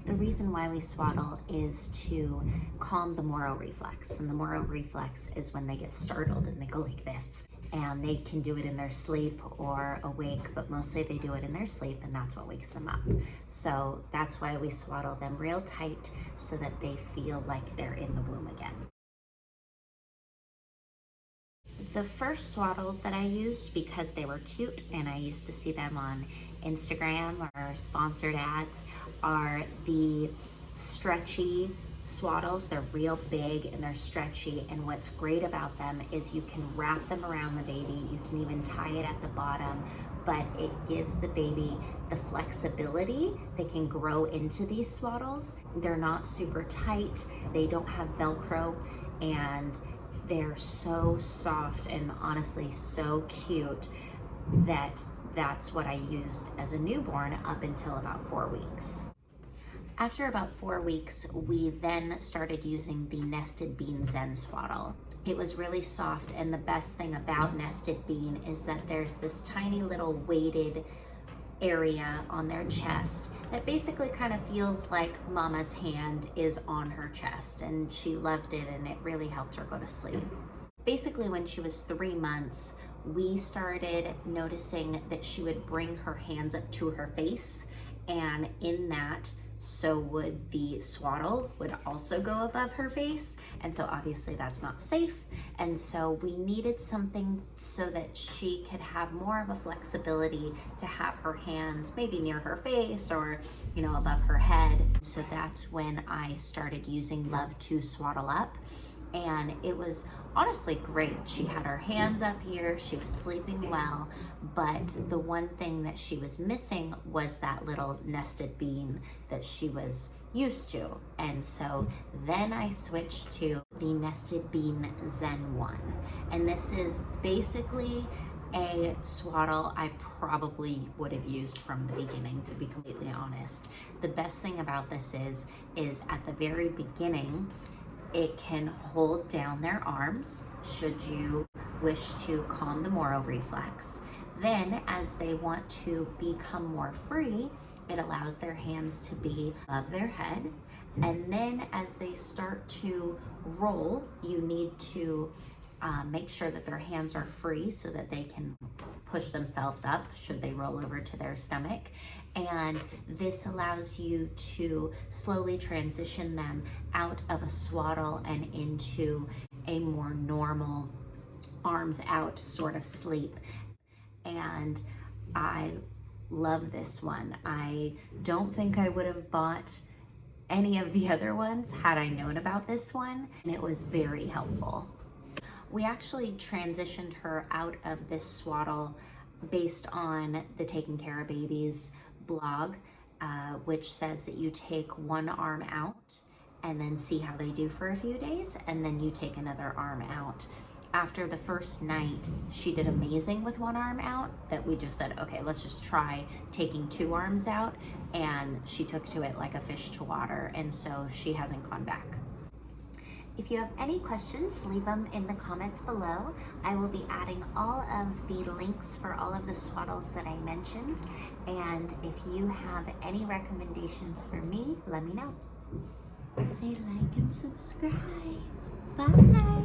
The reason why we swaddle is to calm the Moro reflex. And the Moro reflex is when they get startled and they go like this. And they can do it in their sleep or awake, but mostly they do it in their sleep, and that's what wakes them up. So that's why we swaddle them real tight so that they feel like they're in the womb again. The first swaddle that I used, because they were cute and I used to see them on Instagram or sponsored ads, are the stretchy swaddles. They're real big and they're stretchy, and what's great about them is you can wrap them around the baby, you can even tie it at the bottom, but it gives the baby the flexibility. They can grow into these swaddles. They're not super tight, they don't have Velcro, and they're so soft and honestly so cute that that's what I used as a newborn up until about 4 weeks. After about 4 weeks, we then started using the Nested Bean Zen Swaddle. It was really soft, and the best thing about Nested Bean is that there's this tiny little weighted area on their chest that basically kind of feels like mama's hand is on her chest, and she loved it and it really helped her go to sleep. Basically, when she was 3 months, we started noticing that she would bring her hands up to her face, and in that, so would the swaddle would also go above her face, and so obviously that's not safe, and so we needed something so that she could have more of a flexibility to have her hands maybe near her face or, you know, above her head. So that's when I started using Love to Swaddle Up, and it was honestly great. She had her hands up here, she was sleeping well, but the one thing that she was missing was that little nested bean that she was used to. And so then I switched to the Nested Bean Zen One. And this is basically a swaddle I probably would have used from the beginning, to be completely honest. The best thing about this is at the very beginning, it can hold down their arms should you wish to calm the Moro reflex. Then as they want to become more free, it allows their hands to be above their head. And then as they start to roll, you need to make sure that their hands are free so that they can push themselves up should they roll over to their stomach. And this allows you to slowly transition them out of a swaddle and into a more normal arms out sort of sleep. And I love this one. I don't think I would have bought any of the other ones had I known about this one, and it was very helpful. We actually transitioned her out of this swaddle based on the Taking Care of Babies blog, which says that you take one arm out and then see how they do for a few days, and then you take another arm out. After the first night, she did amazing with one arm out, that we just said, okay, let's just try taking 2 arms out, and she took to it like a fish to water, and so she hasn't gone back. If you have any questions, leave them in the comments below. I will be adding all of the links for all of the swaddles that I mentioned. And if you have any recommendations for me, let me know. Say like and subscribe. Bye.